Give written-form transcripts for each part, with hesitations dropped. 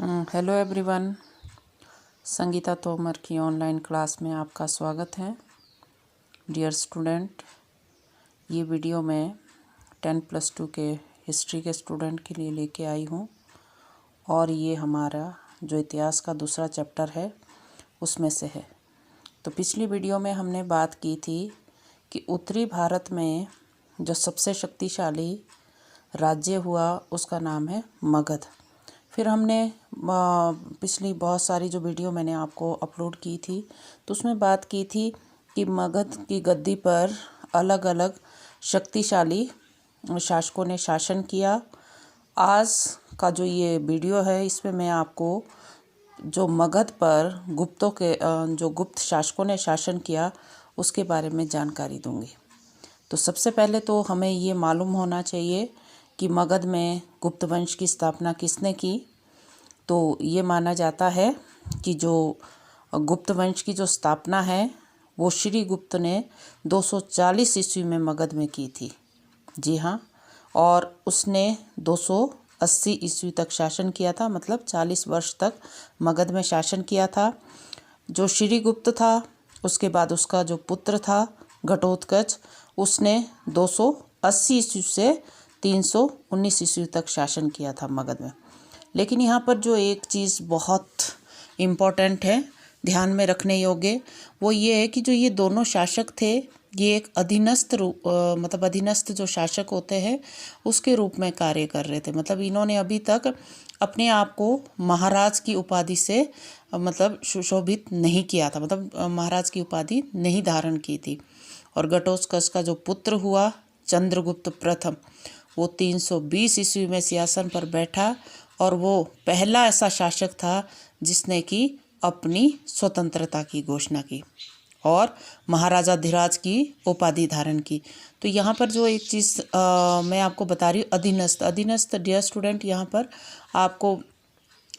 Hello everyone. Sangeeta Tomar की online class में आपका स्वागत है। डियर स्टूडेंट, ये वीडियो मैं 10+2 के हिस्ट्री के स्टूडेंट के लिए लेके आई हूँ और ये हमारा जो इतिहास का दूसरा चैप्टर है उसमें से है। तो पिछली वीडियो में हमने बात की थी कि उत्तरी भारत में जो सबसे शक्तिशाली राज्य हुआ उसका नाम है मगध। फिर हमने पिछली बहुत सारी जो वीडियो मैंने आपको अपलोड की थी तो उसमें बात की थी कि मगध की गद्दी पर अलग अलग शक्तिशाली शासकों ने शासन किया। आज का जो ये वीडियो है इसमें मैं आपको जो मगध पर जो गुप्त शासकों ने शासन किया उसके बारे में जानकारी दूंगी। तो सबसे पहले तो हमें ये मालूम होना चाहिए कि मगध में गुप्त वंश की स्थापना किसने की। तो ये माना जाता है कि जो गुप्त वंश की जो स्थापना है वो श्री गुप्त ने 240 ईस्वी में मगध में की थी। जी हाँ, और उसने 280 ईस्वी तक शासन किया था, मतलब 40 वर्ष तक मगध में शासन किया था। जो श्री गुप्त था उसके बाद उसका जो पुत्र था घटोत्कच, उसने 280 ईस्वी से 319 ईस्वी तक शासन किया था मगध में। लेकिन यहाँ पर जो एक चीज़ बहुत इम्पॉर्टेंट है, ध्यान में रखने योग्य, वो ये है कि जो ये दोनों शासक थे ये एक अधीनस्थ मतलब अधीनस्थ जो शासक होते हैं उसके रूप में कार्य कर रहे थे। मतलब इन्होंने अभी तक अपने आप को महाराज की उपाधि से मतलब सुशोभित नहीं किया था, मतलब महाराज की उपाधि नहीं धारण की थी। और घटोत्कच का जो पुत्र हुआ चंद्रगुप्त प्रथम, वो 320 ईस्वी में सिंहासन पर बैठा और वो पहला ऐसा शासक था जिसने कि अपनी स्वतंत्रता की घोषणा की और महाराजाधिराज की उपाधि धारण की। तो यहाँ पर जो एक चीज़ मैं आपको बता रही हूँ, अधीनस्थ डियर स्टूडेंट, यहाँ पर आपको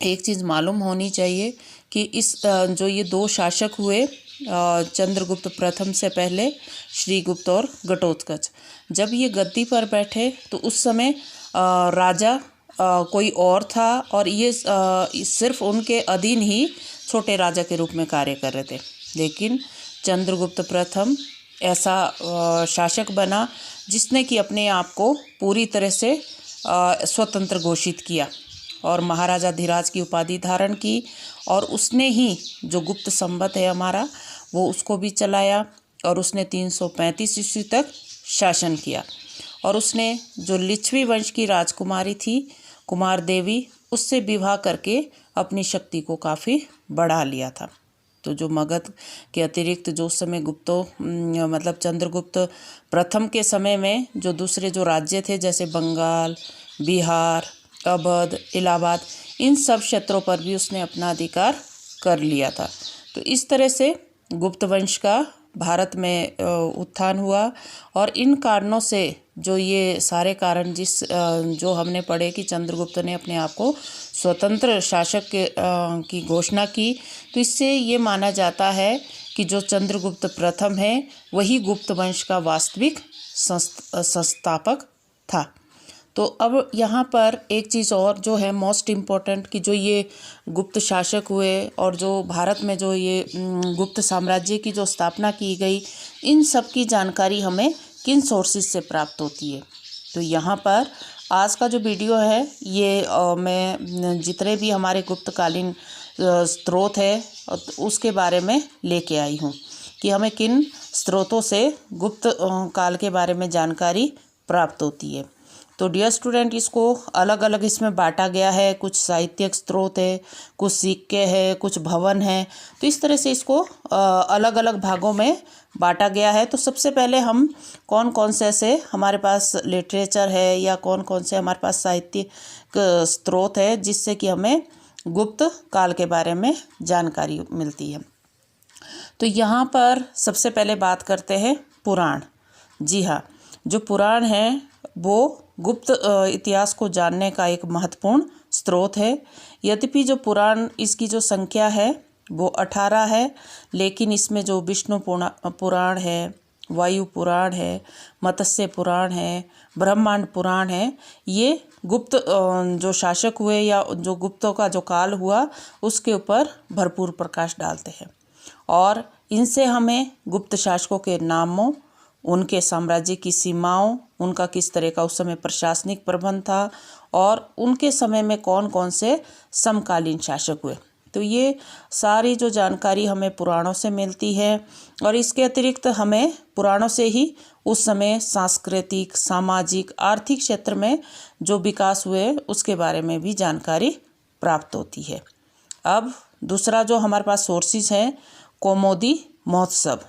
एक चीज़ मालूम होनी चाहिए कि इस जो ये दो शासक हुए चंद्रगुप्त प्रथम से पहले श्रीगुप्त और घटोत्कच, जब ये गद्दी पर बैठे तो उस समय राजा कोई और था और ये सिर्फ उनके अधीन ही छोटे राजा के रूप में कार्य कर रहे थे। लेकिन चंद्रगुप्त प्रथम ऐसा शासक बना जिसने कि अपने आप को पूरी तरह से स्वतंत्र घोषित किया और महाराजाधिराज की उपाधि धारण की और उसने ही जो गुप्त संवत है हमारा वो उसको भी चलाया और उसने 335 ईस्वी तक शासन किया। और उसने जो लिच्छवी वंश की राजकुमारी थी कुमार देवी, उससे विवाह करके अपनी शक्ति को काफ़ी बढ़ा लिया था। तो जो मगध के अतिरिक्त जो उस समय मतलब चंद्रगुप्त प्रथम के समय में जो दूसरे जो राज्य थे जैसे बंगाल, बिहार, अवध, इलाहाबाद, इन सब क्षेत्रों पर भी उसने अपना अधिकार कर लिया था। तो इस तरह से गुप्त वंश का भारत में उत्थान हुआ और इन कारणों से जो ये सारे कारण जो हमने पढ़े कि चंद्रगुप्त ने अपने आप को स्वतंत्र शासक की घोषणा की, तो इससे ये माना जाता है कि जो चंद्रगुप्त प्रथम है वही गुप्त वंश का वास्तविक संस्थापक था। तो अब यहाँ पर एक चीज़ और जो है मोस्ट इम्पॉर्टेंट, कि जो ये गुप्त शासक हुए और जो भारत में जो ये गुप्त साम्राज्य की जो स्थापना की गई, इन सब की जानकारी हमें किन सोर्सेज से प्राप्त होती है। तो यहाँ पर आज का जो वीडियो है ये मैं जितने भी हमारे गुप्तकालीन स्रोत है उसके बारे में लेके आई हूँ कि हमें किन स्रोतों से गुप्त काल के बारे में जानकारी प्राप्त होती है। तो डियर स्टूडेंट, इसको अलग अलग इसमें बांटा गया है, कुछ साहित्यिक स्रोत है, कुछ सिक्के है, कुछ भवन है। तो इस तरह से इसको अलग अलग भागों में बांटा गया है। तो सबसे पहले हम कौन कौन से ऐसे हमारे पास लिटरेचर है या कौन कौन से हमारे पास साहित्यिक स्रोत है जिससे कि हमें गुप्त काल के बारे में जानकारी मिलती है। तो यहाँ पर सबसे पहले बात करते हैं पुराण। जी हाँ, जो पुराण है वो गुप्त इतिहास को जानने का एक महत्वपूर्ण स्रोत है। यद्यपि जो पुराण इसकी जो संख्या है वो 18 है, लेकिन इसमें जो विष्णु पुराण है, वायु पुराण है, मत्स्य पुराण है, ब्रह्मांड पुराण है, ये गुप्त जो शासक हुए या जो गुप्तों का जो काल हुआ उसके ऊपर भरपूर प्रकाश डालते हैं। और इनसे हमें गुप्त शासकों के नामों, उनके साम्राज्य की सीमाओं, उनका किस तरह का उस समय प्रशासनिक प्रबंध था और उनके समय में कौन कौन से समकालीन शासक हुए, तो ये सारी जो जानकारी हमें पुराणों से मिलती है। और इसके अतिरिक्त हमें पुराणों से ही उस समय सांस्कृतिक, सामाजिक, आर्थिक क्षेत्र में जो विकास हुए उसके बारे में भी जानकारी प्राप्त होती है। अब दूसरा जो हमारे पास सोर्सेज है, कौमुदी महोत्सव।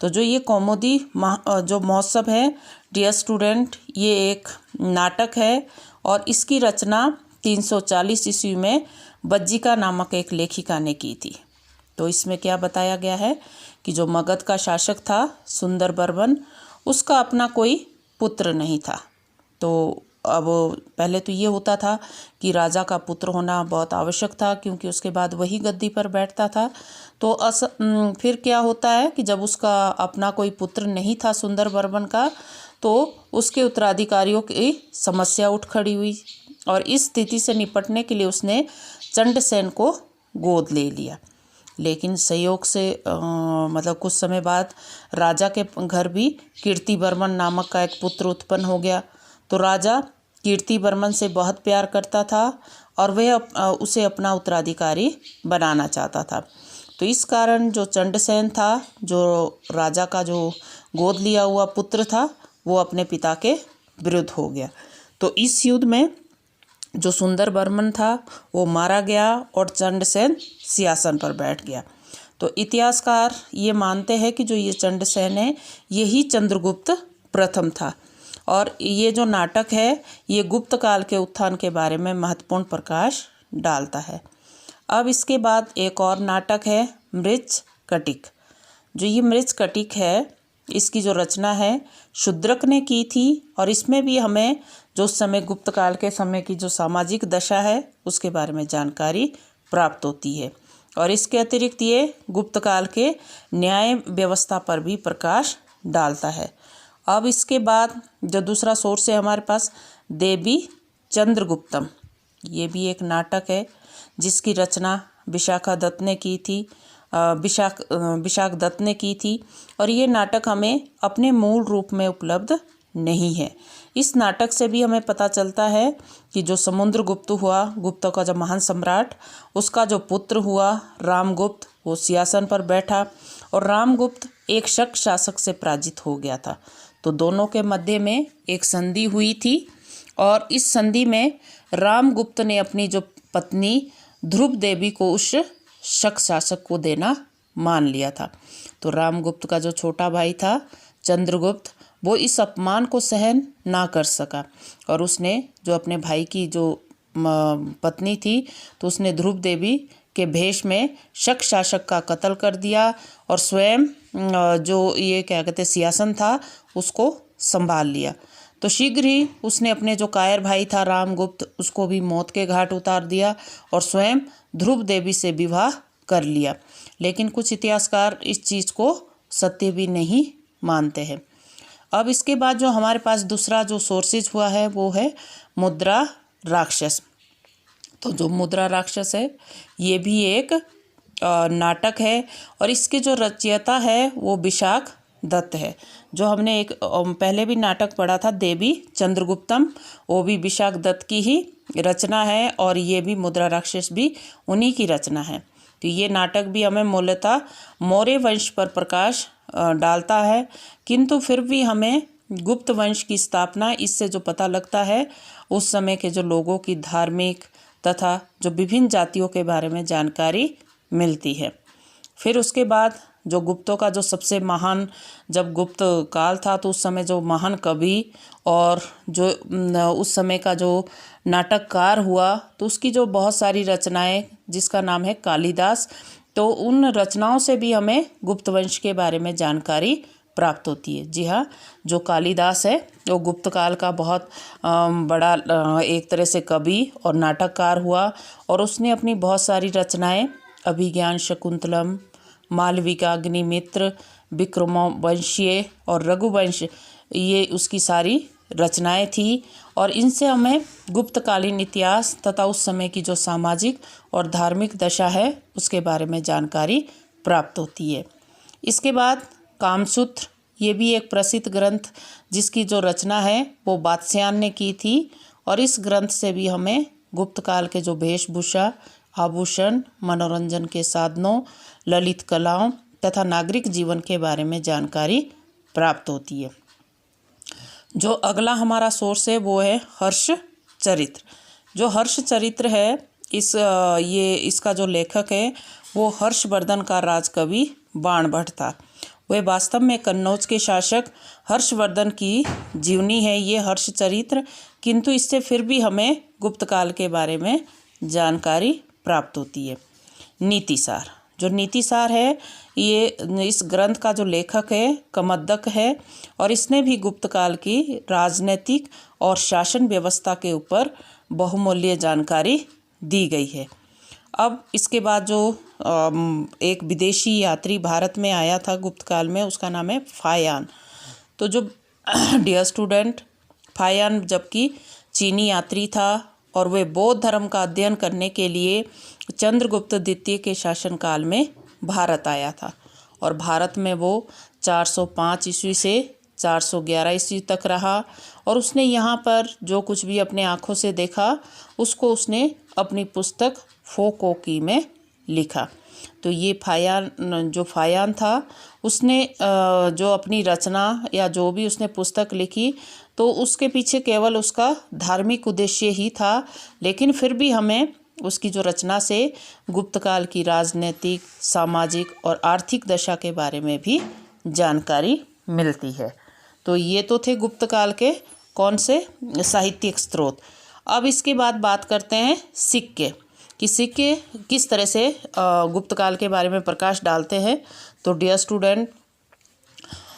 तो जो ये कौमुदी जो महोत्सव है डियर स्टूडेंट, ये एक नाटक है और इसकी रचना 340 ईस्वी में बज्जिका नामक एक लेखिका ने की थी। तो इसमें क्या बताया गया है कि जो मगध का शासक था सुंदरबर्मन, उसका अपना कोई पुत्र नहीं था। तो अब पहले तो ये होता था कि राजा का पुत्र होना बहुत आवश्यक था, क्योंकि उसके बाद वही गद्दी पर बैठता था। तो फिर क्या होता है कि जब उसका अपना कोई पुत्र नहीं था सुंदरबर्मन का, तो उसके उत्तराधिकारियों की समस्या उठ खड़ी हुई और इस स्थिति से निपटने के लिए उसने चंडसेन को गोद ले लिया। लेकिन संयोग से मतलब कुछ समय बाद राजा के घर भी कीर्तिवर्मन नामक का एक पुत्र उत्पन्न हो गया। तो राजा कीर्तिवर्मन से बहुत प्यार करता था और वह उसे अपना उत्तराधिकारी बनाना चाहता था। तो इस कारण जो चंडसेन था, जो राजा का जो गोद लिया हुआ पुत्र था, वो अपने पिता के विरुद्ध हो गया। तो इस युद्ध में जो सुंदरबर्मन था वो मारा गया और चंडसेन सिंहासन पर बैठ गया। तो इतिहासकार ये मानते हैं कि जो ये चंडसेन है यही चंद्रगुप्त प्रथम था। और ये जो नाटक है ये गुप्त काल के उत्थान के बारे में महत्वपूर्ण प्रकाश डालता है। अब इसके बाद एक और नाटक है मृच्छकटिक। जो ये मृच्छकटिक है इसकी जो रचना है शूद्रक ने की थी और इसमें भी हमें जो उस समय गुप्त काल के समय की जो सामाजिक दशा है उसके बारे में जानकारी प्राप्त होती है। और इसके अतिरिक्त ये गुप्त काल के न्याय व्यवस्था पर भी प्रकाश डालता है। अब इसके बाद जो दूसरा सोर्स है हमारे पास देवी चंद्रगुप्तम। ये भी एक नाटक है जिसकी रचना विशाखा दत्त ने की थी विशाख दत्त ने की थी और ये नाटक हमें अपने मूल रूप में उपलब्ध नहीं है। इस नाटक से भी हमें पता चलता है कि जो समुद्रगुप्त हुआ, गुप्तों का जो महान सम्राट, उसका जो पुत्र हुआ रामगुप्त, वो सिंहासन पर बैठा और रामगुप्त एक शक शासक से पराजित हो गया था। तो दोनों के मध्य में एक संधि हुई थी और इस संधि में रामगुप्त ने अपनी जो पत्नी ध्रुव देवी को उस शक शासक को देना मान लिया था। तो रामगुप्त का जो छोटा भाई था चंद्रगुप्त, वो इस अपमान को सहन ना कर सका और उसने जो अपने भाई की जो पत्नी थी तो उसने ध्रुव देवी के भेष में शक शासक का कत्ल कर दिया और स्वयं जो ये क्या कहते सिंहासन था उसको संभाल लिया। तो शीघ्र ही उसने अपने जो कायर भाई था रामगुप्त उसको भी मौत के घाट उतार दिया और स्वयं ध्रुव देवी से विवाह कर लिया। लेकिन कुछ इतिहासकार इस चीज़ को सत्य भी नहीं मानते हैं। अब इसके बाद जो हमारे पास दूसरा जो सोर्सेज हुआ है वो है मुद्रा राक्षस। तो जो मुद्रा राक्षस है ये भी एक नाटक है और इसके जो रचयिता है वो विशाख दत्त है। जो हमने एक पहले भी नाटक पढ़ा था देवी चंद्रगुप्तम, वो भी विशाख दत्त की ही रचना है और ये भी मुद्रा राक्षस भी उन्हीं की रचना है। तो ये नाटक भी हमें मूलतः मौर्य वंश पर प्रकाश डालता है, किंतु फिर भी हमें गुप्त वंश की स्थापना इससे जो पता लगता है उस समय के जो लोगों की धार्मिक तथा जो विभिन्न जातियों के बारे में जानकारी मिलती है। फिर उसके बाद जो गुप्तों का जो सबसे महान जब गुप्त काल था तो उस समय जो महान कवि और जो उस समय का जो नाटककार हुआ तो उसकी जो बहुत सारी रचनाएं जिसका नाम है कालिदास, तो उन रचनाओं से भी हमें गुप्त वंश के बारे में जानकारी प्राप्त होती है। जी हाँ, जो कालिदास है वो गुप्त काल का बहुत बड़ा एक तरह से कवि और नाटककार हुआ और उसने अपनी बहुत सारी रचनाएं अभिज्ञान शकुंतलम, मालविका, अग्निमित्र, विक्रमोवंशीय और रघुवंश, ये उसकी सारी रचनाएं थी और इनसे हमें गुप्तकालीन इतिहास तथा उस समय की जो सामाजिक और धार्मिक दशा है उसके बारे में जानकारी प्राप्त होती है। इसके बाद कामसूत्र, ये भी एक प्रसिद्ध ग्रंथ जिसकी जो रचना है वो बात्स्यायन ने की थी और इस ग्रंथ से भी हमें गुप्त काल के जो वेशभूषा, आभूषण, मनोरंजन के साधनों, ललित कलाओं तथा नागरिक जीवन के बारे में जानकारी प्राप्त होती है। जो अगला हमारा सोर्स है वो है हर्ष चरित्र। जो हर्ष चरित्र है इसका जो लेखक है वो हर्षवर्धन का राजकवि बाणभट्ट था। वह वास्तव में कन्नौज के शासक हर्षवर्धन की जीवनी है ये हर्ष चरित्र, किंतु इससे फिर भी हमें गुप्त काल के बारे में जानकारी प्राप्त होती है। नीतिसार, जो नीतिसार है ये इस ग्रंथ का जो लेखक है कमद्दक है और इसने भी गुप्त काल की राजनीतिक और शासन व्यवस्था के ऊपर बहुमूल्य जानकारी दी गई है। अब इसके बाद जो एक विदेशी यात्री भारत में आया था गुप्त काल में, उसका नाम है फायान। तो जो डियर स्टूडेंट, फायान जबकि चीनी यात्री था और वे बौद्ध धर्म का अध्ययन करने के लिए चंद्रगुप्त द्वितीय के शासनकाल में भारत आया था और भारत में वो 405 ईस्वी से 411 ईस्वी तक रहा और उसने यहाँ पर जो कुछ भी अपने आँखों से देखा उसको उसने अपनी पुस्तक फोकोकी में लिखा। तो ये फायान था उसने जो अपनी रचना या जो भी उसने पुस्तक लिखी तो उसके पीछे केवल उसका धार्मिक उद्देश्य ही था, लेकिन फिर भी हमें उसकी जो रचना से गुप्त काल की राजनीतिक, सामाजिक और आर्थिक दशा के बारे में भी जानकारी मिलती है। तो ये तो थे गुप्त काल के कौन से साहित्यिक स्रोत। अब इसके बाद बात करते हैं सिक्के कि सिक्के किस तरह से गुप्त काल के बारे में प्रकाश डालते हैं। तो डियर स्टूडेंट,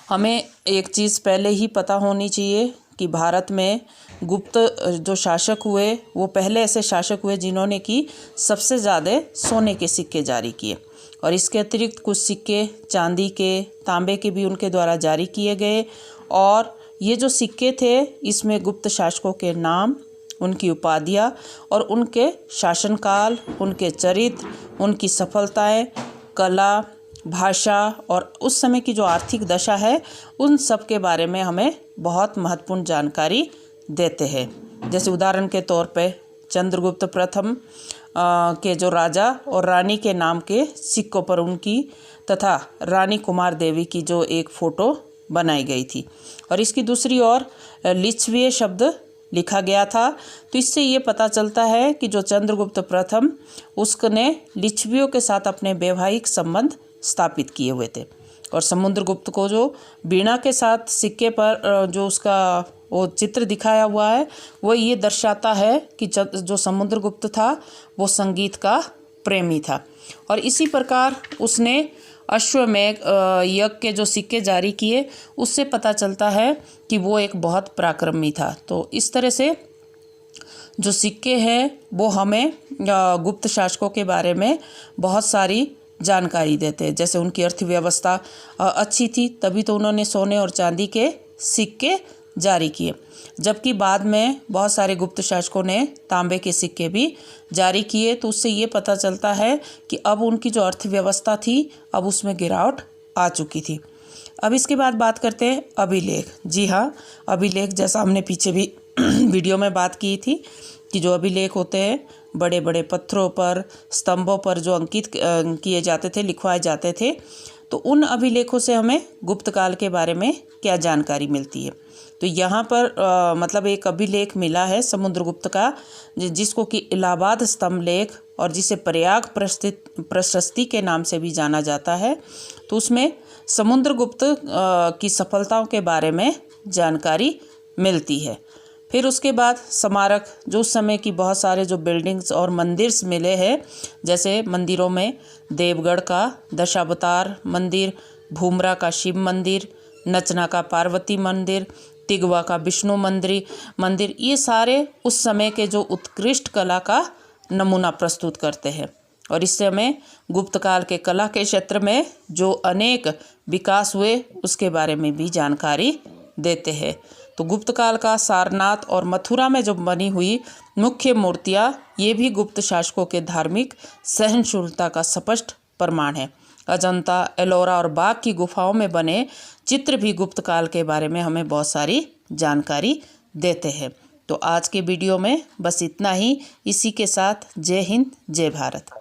हमें एक चीज़ पहले ही पता होनी चाहिए कि भारत में गुप्त जो शासक हुए वो पहले ऐसे शासक हुए जिन्होंने कि सबसे ज़्यादा सोने के सिक्के जारी किए और इसके अतिरिक्त कुछ सिक्के चांदी के, तांबे के भी उनके द्वारा जारी किए गए। और ये जो सिक्के थे इसमें गुप्त शासकों के नाम, उनकी उपाधियाँ और उनके शासनकाल, उनके चरित्र, उनकी सफलताएं, कला, भाषा और उस समय की जो आर्थिक दशा है उन सब के बारे में हमें बहुत महत्वपूर्ण जानकारी देते हैं। जैसे उदाहरण के तौर पे चंद्रगुप्त प्रथम के जो राजा और रानी के नाम के सिक्कों पर उनकी तथा रानी कुमार देवी की जो एक फ़ोटो बनाई गई थी और इसकी दूसरी ओर लिच्छवी शब्द लिखा गया था। तो इससे ये पता चलता है कि जो चंद्रगुप्त प्रथम उसने लिच्छवियों के साथ अपने वैवाहिक संबंध स्थापित किए हुए थे और समुद्रगुप्त को जो वीणा के साथ सिक्के पर जो उसका वो चित्र दिखाया हुआ है वो ये दर्शाता है कि जो समुद्रगुप्त था वो संगीत का प्रेमी था। और इसी प्रकार उसने अश्वमेध यज्ञ के जो सिक्के जारी किए उससे पता चलता है कि वो एक बहुत पराक्रमी था। तो इस तरह से जो सिक्के हैं वो हमें गुप्त शासकों के बारे में बहुत सारी जानकारी देते हैं। जैसे उनकी अर्थव्यवस्था अच्छी थी तभी तो उन्होंने सोने और चांदी के सिक्के जारी किए, जबकि बाद में बहुत सारे गुप्त शासकों ने तांबे के सिक्के भी जारी किए। तो उससे ये पता चलता है कि अब उनकी जो अर्थव्यवस्था थी अब उसमें गिरावट आ चुकी थी। अब इसके बाद बात करते हैं अभिलेख। जी हाँ, अभिलेख जैसा हमने पीछे भी वीडियो में बात की थी कि जो अभिलेख होते हैं बड़े बड़े पत्थरों पर, स्तंभों पर जो अंकित किए जाते थे, लिखवाए जाते थे, तो उन अभिलेखों से हमें गुप्त काल के बारे में क्या जानकारी मिलती है। तो यहाँ पर मतलब एक अभिलेख मिला है समुद्रगुप्त का जिसको कि इलाहाबाद स्तंभ लेख और जिसे प्रयाग प्रशस्ति के नाम से भी जाना जाता है। तो उसमें समुद्रगुप्त की सफलताओं के बारे में जानकारी मिलती है। फिर उसके बाद स्मारक, जो उस समय की बहुत सारे जो बिल्डिंग्स और मंदिर मिले हैं, जैसे मंदिरों में देवगढ़ का दशावतार मंदिर, भूमरा का शिव मंदिर, नचना का पार्वती मंदिर, तिगवा का विष्णु मंदिर, ये सारे उस समय के जो उत्कृष्ट कला का नमूना प्रस्तुत करते हैं और इससे हमें गुप्त काल के कला के क्षेत्र में जो अनेक विकास हुए उसके बारे में भी जानकारी देते हैं। तो गुप्त काल का सारनाथ और मथुरा में जो बनी हुई मुख्य मूर्तियाँ, ये भी गुप्त शासकों के धार्मिक सहनशीलता का स्पष्ट प्रमाण है। अजंता, एलोरा और बाघ की गुफाओं में बने चित्र भी गुप्त काल के बारे में हमें बहुत सारी जानकारी देते हैं। तो आज के वीडियो में बस इतना ही। इसी के साथ जय हिंद, जय भारत।